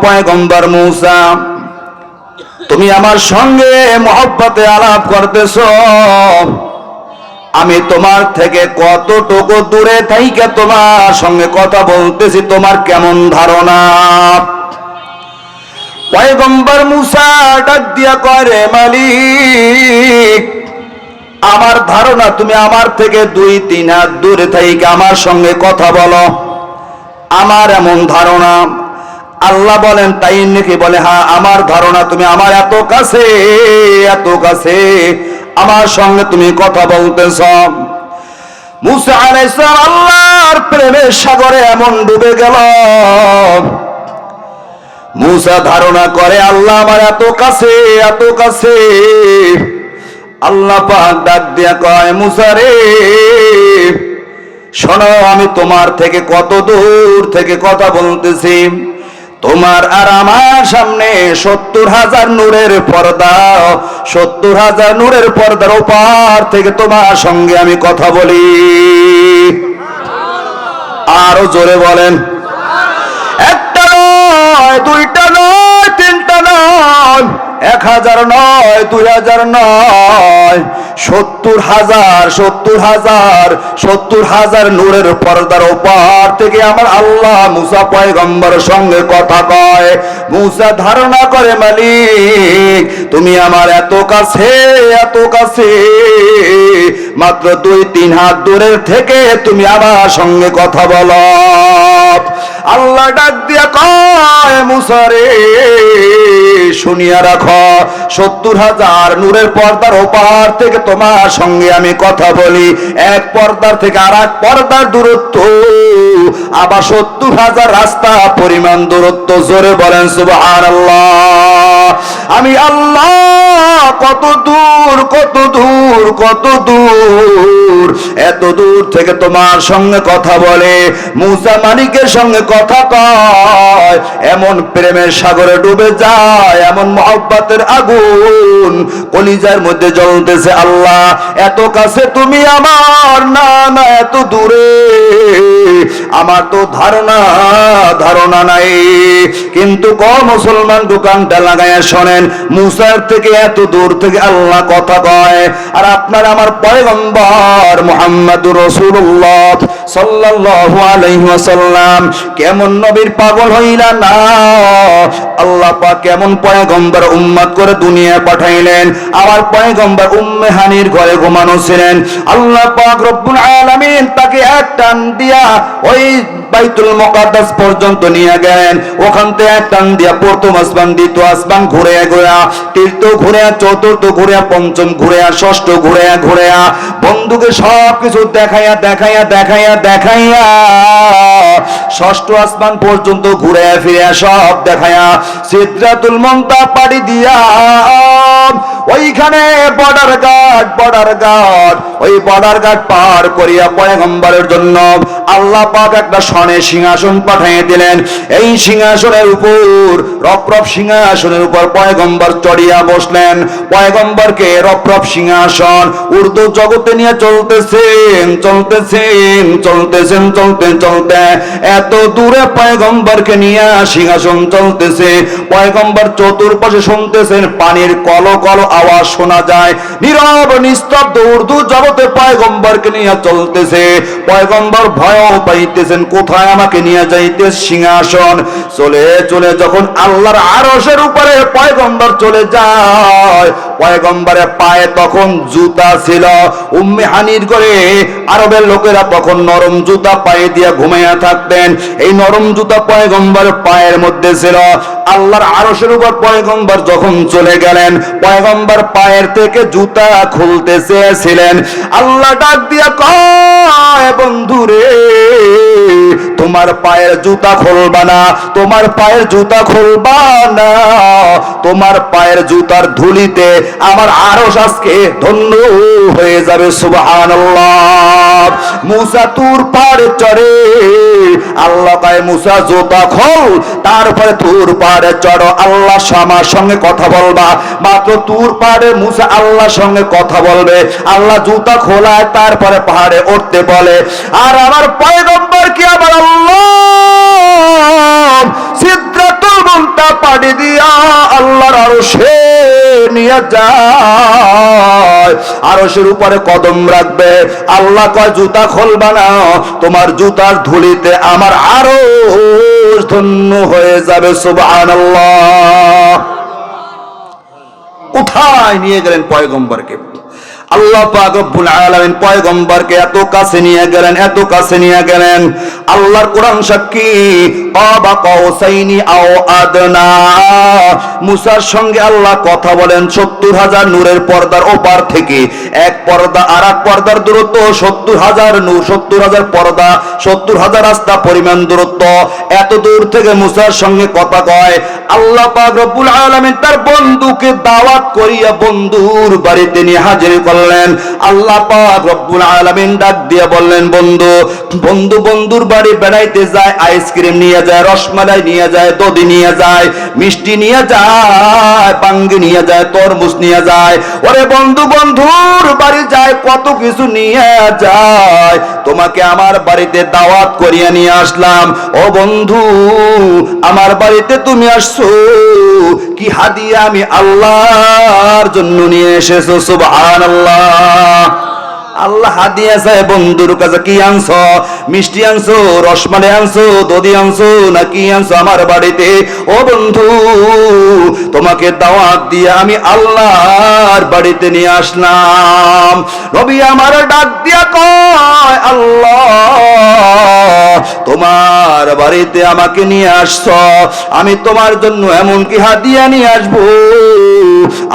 পয়গম্বর মূসা, তুমি আমার সঙ্গে মহব্বতে আলাপ করতেছো, আমি তোমার থেকে কতটুকু দূরে থাইকা তোমার সঙ্গে কথা বলতেছি, তোমার কেমন ধারণা? পয়গম্বর মূসা ডাক দিয়া কয়, রে মালিক, আমার ধারণা তুমি আমার থেকে 2-3 হাত দূরে থাইকা আমার সঙ্গে কথা বলো, আমার এমন ধারণা। আল্লাহ বলেন, তাই নাকি? বলে, হ্যাঁ, আমার ধারণা তুমি আমার এত কাছে আমার সঙ্গে তুমি কথা বলতেছ। মূসা আলাইহিস সালাম আল্লাহর প্রেমের সাগরে এমন ডুবে গেল, মূসা ধারণা করে আল্লাহ আমার এত কাছে। আল্লাহ পাক ডাক দিয়া কয়, মূসা রে শোনো, আমি তোমার থেকে কত দূর থেকে কথা বলতেছি। তোমার আর আমার সামনে 70,000 নূরের পর্দা, 70,000 নূরের পর্দার ওপার থেকে তোমার সঙ্গে আমি কথা বলি। আরো জোরে বলেন, একটা নয়, দুইটা নয়, তিনটা নয়, 1000 নয়, 2000 নয়, 70,000 নূরের পর্দার ওপার থেকে আমার আল্লাহ মূসা পয়গম্বরের সঙ্গে কথা কয়। মূসা ধারণা করে, মালিক তুমি আমার এত কাছে, মাত্র 2-3 হাত দূরের থেকে তুমি আমার সঙ্গে কথা বলো। আল্লাহ ডাক দিয়া কয়, মূসা রে শুনিয়া রাখো, 70,000 নূরের পর্দার ওপার থেকে তোমার সঙ্গে আমি কথা বলি। এক পর্দার থেকে আর এক পর্দার দূরত্ব আবার 70,000 রাস্তা পরিমাণ দূরত্ব। জোরে বলেন সুবহানাল্লাহ। আমি আল্লাহ কত দূর, এত দূর থেকে তোমার সঙ্গে কথা বলে। মূসা মালিকের সঙ্গে কথা কয়, এমন প্রেমের সাগরে ডুবে যায়, এমন মহব্বতের আগুন কলিজার মধ্যে জ্বলতেছে। আল্লাহ এত কাছে তুমি আমার, না এত দূরে আমার তো ধারণা নাই। কিন্তু মুসলমান দোকানটা লাগাইয়া শোনেন, মূসার থেকে এত দূর থেকে আল্লাহ কথা কয়, আর আপনার আমার পয়গম্বর মুহাম্মদুর রাসূলুল্লাহ সাল্লাল্লাহু আলাইহি ওয়াসাল্লাম কেমন নবীর পাগল হইলা না? আল্লাহ পাক কেমন পয়গম্বর উম্মত করে দুনিয়ায় পাঠাইলেন। আমার পয়গম্বর উম্মে হানির ঘরে ঘুমানো ছিলেন। আল্লাহ পাক রব্বুল আলামিন তাকে এক টান দিয়া ওই বাইতুল মুকাদ্দাস পর্যন্ত নিয়ে গেলেন। ওখান থেকে এক টান দিয়া প্রথম আসমান, দ্বিতীয় আসমান ঘুরে তৃতীয় ঘুরে, চতুর্থ ঘুরে, পঞ্চম ঘুরে, ষষ্ঠ ঘুরে বন্ধুকে সব কিছু দেখাইয়া ষষ্ঠ আসমান পর্যন্ত ঘুরে ফিরে সব দেখাইয়া সিদরাতুল মুনতাহা পাড়ি দিয়া ওইখানে বর্ডার গার্ড ওই বর্ডার গার্ড পার করিয়া পয়গম্বরের জন্য আল্লাহ পাক একটা স্বর্ণে সিংহাসন পাঠিয়ে দিলেন। এই সিংহাসনের উপর রপ্রপ সিংহাসনের উপর পয়গম্বর চড়িয়া বসলেন। পয়গম্বরকে রপ্রপ সিংহাসন উর্দু জগতে নিয়ে চলতে এত দূরে পয়গম্বরকে নিয়ে সিংহাসন চলতেছে। পয়গম্বর চতুর্পাশে শুনতেছেন, পানির কল আওয়াজ শোনা যায়। নীরব নিস্তব্ধ উর্দু জগতে পয়গম্বরকে নিয়ে চলতেছে। পয়গম্বর ভয় পাইতেছেন, কোথায় আমাকে নিয়ে যাইতে? সিংহাসন চলে যখন আল্লাহর আরশের উপরে পয়গম্বর চলে যায়, পয়গম্বরের পায়ে তখন জুতা ছিল। উম্মে হানির ঘরে আরবের লোকেরা তখন নরম জুতা পায়ে দিয়ে ঘুমাইয়া থাকতেন। এই নরম জুতা পয়গম্বরের পায়ের মধ্যে ছিল। আল্লাহর আরশের উপর পয়গম্বর যখন চলে গেলেন, পয়গম্বর পায়ের থেকে জুতা খুলতে চেয়েছিলেন। আল্লাহ ডাক দিয়া কয়, বন্ধুরে তোমার পায়ের জুতা খুলবা না, তোমার পায়ের জুতার ধুলিতে আমার আরশ আজকে ধন্য হয়ে যাবে। সুবহানাল্লাহ। মূসা তুর পাহাড়ে চড়ে। আল্লাহ কয়, মূসা জুতা খোল, তারপরে তুর পাহাড়ে চড়ো, আল্লাহ আমার সঙ্গে কথা বলবা। মাত্র তুর পাহাড়ে মূসা আল্লাহর সঙ্গে কথা বলবে। আল্লাহ জুতা খোলায়, তারপরে পাহাড়ে উঠতে বলে। আর আমার পয়গম্বর কি আবার আল্লাহ সিদরাতুল মুনতাহা আরশে নিয়ে যায়, আরশের উপরে কদম রাখবে। আল্লাহ কয় জুতা খুলবা না, তোমার জুতার ধুলিতে আমার আরশ ধন্য হয়ে যাবে। সুবহানাল্লাহ। কোথায় নিয়ে গেলেন পয়গম্বরকে? আল্লাহ পাক রব্বুল আলামিন পয়গম্বরকে এত কাছে নিয়ে গেলেন, এত কাছে নিয়ে গেলেন। আল্লাহর কোরআন সাক্ষী, কাবা কাউসাইনি আও আদনা। মুসার সঙ্গে আল্লাহ কথা বলেন ৭০,০০০ নূরের পর্দার ওপার থেকে। এক পর্দা আর এক পর্দার দূরত্ব ৭০,০০০ নূর, ৭০,০০০ পর্দা, ৭০,০০০ রাস্তা পরিমাণ দূরত্ব। এত দূর থেকে মুসার সঙ্গে কথা কয়। আল্লাহ পাক রব্বুল আলামিন তার বন্ধুকে দাওয়াত করিয়া বন্ধুর বাড়িতে নিয়ে হাজির করলেন। আল্লাহ পাক রব্বুল আলামিন ডাক দিয়ে বললেন, বন্ধু বন্ধু বন্ধুর বাড়ি বেড়াইতে যায়, আইসক্রিম নিয়ে যায়, রসমালাই নিয়ে যায়, দধি নিয়ে যায়, মিষ্টি নিয়ে যায়, পাঙ্গি নিয়ে যায়, তরমুজ নিয়ে যায়। ওরে বন্ধু বন্ধুর বাড়ি যায়, কত কিছু নিয়ে যায়। তোমাকে আমার বাড়িতে দাওয়াত করিয়া নিয়ে আসলাম। ও বন্ধু, আমার বাড়িতে তুমি আসছো, কি হাদিয়া আমি আল্লাহর জন্য নিয়ে এসেছো। সুবহানাল্লাহ। আল্লাহ হাদিয়া চায় বন্ধুর কাছে। কি আনছো? মিষ্টি আনছো, রসমালাই আনছো, দধি আনছো, না কি আনছো আমার বাড়িতে? ও বন্ধু, তোমাকে দাওয়াত দিয়ে আমি আল্লাহর বাড়িতে নিয়ে আসলাম। নবী আমার ডাক দিয়া কয়, আল্লাহ তোমার বাড়িতে আমাকে নিয়ে আসছো, আমি তোমার জন্য এমন কি হাদিয়া নিয়ে আসবো,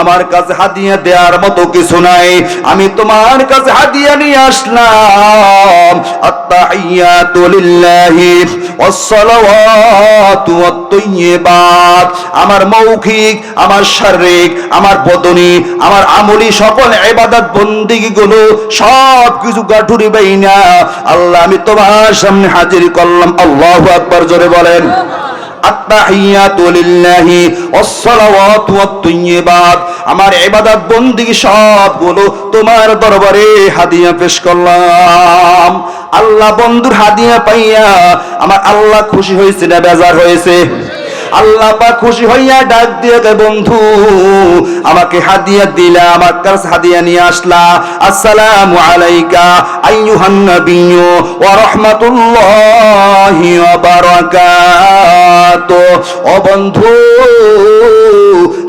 আমার কাছে হাদিয়া দেওয়ার মতো কিছু নাই। আমি তোমার কাছে হাদিয়া নিয়ে আসলাম। আত্তাহিয়াতু লিল্লাহি ওয়াসসালাওয়াতু ওয়াত-তাইয়্যিবাত। আমার মৌখিক, আমার শারীরিক, আমার বদনী, আমার আমলি সকল ইবাদত বন্দেগী গুলো সব কিছু গাঠুরি বাইনা আল্লাহ আমি তোমার সামনে হাজির করলাম। আল্লাহু আকবার, জোরে বলেন। আত্তাহিয়াতু লিল্লাহি ওয়াসসালাওয়াতু ওয়াত-তাইয়্যিবাত। আমার ইবাদত বন্দেগী সবগুলো তোমার দরবারে হাদিয়া পেশ করলাম। আল্লাহ বন্ধুর হাদিয়া পাইয়া আমার আল্লাহ খুশি হয়েছে না বেজার হয়েছে? আল্লাহ পাক খুশি হইয়া ডাক দিয়ে, বন্ধু আমাকে হাদিয়া দিলা, আমার কাছে হাদিয়া নিয়ে আসলা। আসসালামু আলাইকা আইয়ুহান নাবিয়্যু ওয়া রাহমাতুল্লাহি ওয়া বারাকাতুহু। ও বন্ধু,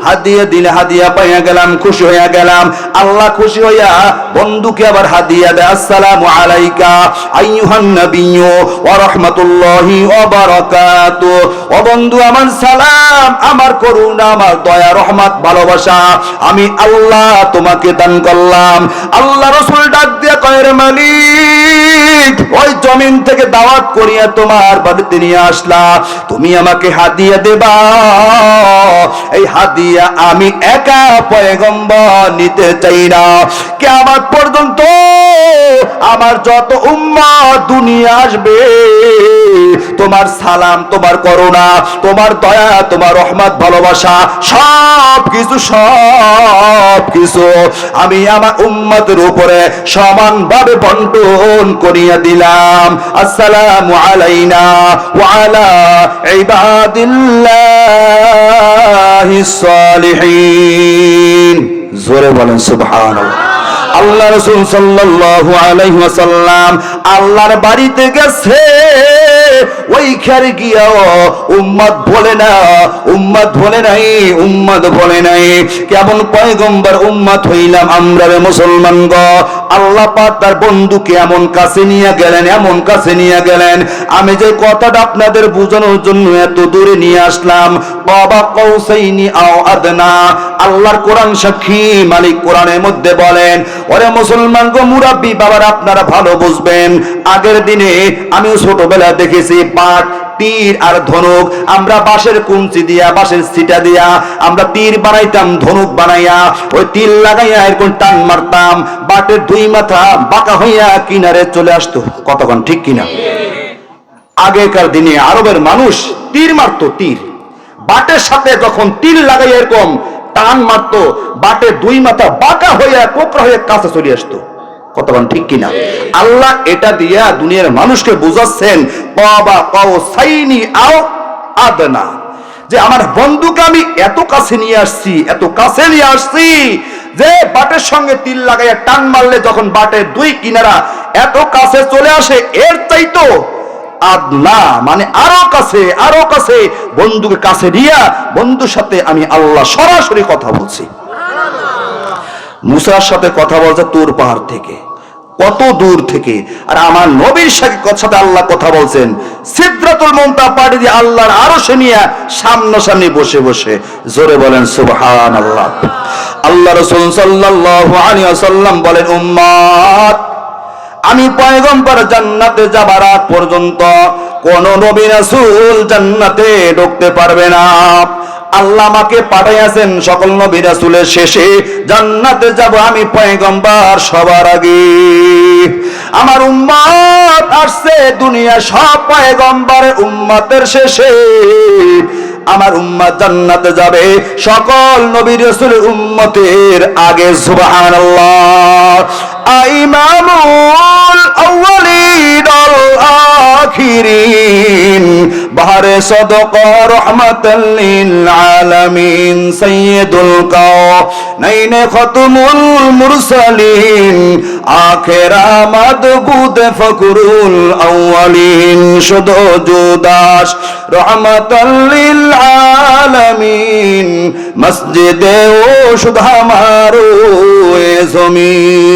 হাদিয়া দিলে, হাদিয়া পাইয়া গেলাম, খুশি হইয়া গেলাম। আল্লাহ খুশি হইয়া বন্ধুকে আবার হাদিয়া দেয়। আসসালামু আলাইকা আইয়ুহান নাবিয়্যু ওয়া রাহমাতুল্লাহি ওয়া বারাকাতুহু। ও বন্ধু, আমার সালাম, আমার করুণা, আমার দয়া, রহমত, ভালোবাসা আমি আল্লাহ তোমাকে দান করলাম। আল্লাহ রাসূল ডাক দিয়ে কয়, রে মালিক, ওই জমিন থেকে দাওয়াত করিয়া তোমার বাড়িতে নিয়ে আসলা, তুমি আমাকে হাদিয়া দেবা। এই হাদিয়া আমি একা পয়গম্বর নিতে চাই না। কিয়ামত পর্যন্ত আমার যত উম্মত দুনিয়া আসবে, তোমার সালাম, তোমার করুণা, তোমার দয়া, তোমার রহমত, ভালোবাসা সব কিছু আমি আমার উম্মতের উপরে সমানভাবে বন্টন করিয়া দিলাম। আসসালামু আলাইনা ওয়া আলা ইবাদিল্লাহিস সালিহিন। জোরে বলেন সুবহানাল্লাহ। আল্লাহ রাসূল সাল্লাল্লাহু আলাইহি ওয়াসাল্লাম আল্লাহর বাড়িতে গেছে। ওইখানে গিয়া উম্মত বলে না, উম্মত বলে নাই, উম্মত বলে নাই। কেমন পয়গম্বর উম্মত হইলাম আমরা রে মুসলমান গো। আল্লাহ পাক তার বন্ধুকে এমন কাছে নিয়ে গেলেন, এমন কাছে নিয়ে গেলেন। আমি যে কথাটা আপনাদের বোঝানোর জন্য এত দূরে নিয়ে আসলাম, কাবা কাউসাইনি আও আদনা। আল্লাহর কোরআন সাক্ষী, মালিক কোরআনের মধ্যে বলেন, ওরে মুসলমান গো, মুরাব্বি বাবার আপনারা ভালো বুঝবেন। আগের দিনে আমিও ছোটবেলা দেখেছি পাট, তীর আর ধনুক। আমরা বাঁশের কুঞ্চি দিয়া, বাঁশের ছিটা দিয়া আমরা তীর বানাইতাম, ধনুক বানাইয়া ওই তীর লাগাইয়া এরকম টান মারতাম, বাটের দুই মাথা বাঁকা হইয়া কিনারে চলে আসতো। কতক্ষণ ঠিক কিনা? আগেকার দিনে আরবের মানুষ তীর মারতো, তীর বাটের সাথে যখন তীর লাগাইয়া এরকম টান মারতো, বাটের দুই মাথা বাঁকা হইয়া কোকড়া হয়ে কাছে চলে আসতো। কতক্ষণ ঠিক কিনা? আল্লাহ এটা দিয়া দুনিয়ার মানুষকে বুঝাচ্ছেন, কাবা কাউসাইনি আও আদনা, যে আমার বন্ধুকে আমি এত কাছে নিয়ে আসছি, এত কাছে নিয়ে আসছি যে বাটের সঙ্গে তিল লাগাইয়া টান মারলে যখন বাটের দুই কিনারা এত কাছে চলে আসে, এর চাইতো আদনা মানে আরো কাছে বন্ধুকে কাছে নিয়া বন্ধুর সাথে আমি আল্লাহ সরাসরি কথা বলছি। মুসার সাথে কথা বলছে তুর পাহাড় থেকে, কত দূর থেকে। আর আমার নবীর সাথে আল্লাহ কথা বলছেন সিদরাতুল মুনতাহা পাড়ি দিয়ে আল্লাহর আরশে নিয়ে সামনাসামনি বসে বসে। জোরে বলেন সুবহানাল্লাহ। আল্লাহ রাসূল সাল্লাল্লাহু আলাইহি ওয়াসাল্লাম বলেন, উম্মত, আমি পয়গম্বর জান্নাতে যাবার আগ পর্যন্ত কোন নবী রাসূল জান্নাতে ঢুকতে পারবে না। আল্লাহ আমাকে পাঠাইয়াছেন সকল নবী রাসূলের শেষে, জান্নাতে যাব আমি পয়গম্বর সবার আগে। আমার উম্মত আসছে দুনিয়া সব পয়গম্বরের উম্মতের শেষে, আমার উম্মত জান্নাতে যাবে সকল নবী রাসূলের উম্মতের আগে। সুবহানাল্লাহ। ইমামুল আউয়ালিন ওয়াল আখিরিন, বাহরে সাদাকা রাহমাতাল লিল আলামিন, সাইয়্যিদুল কাওনাইন খাতামুল মুরসালিন, আখিরা মাদবুদ ফকরুল আউয়ালিন, শুধু জুদাস রাহমাতাল লিল আলামিন, মসজিদে ও শুধু আমারো এ জমিন।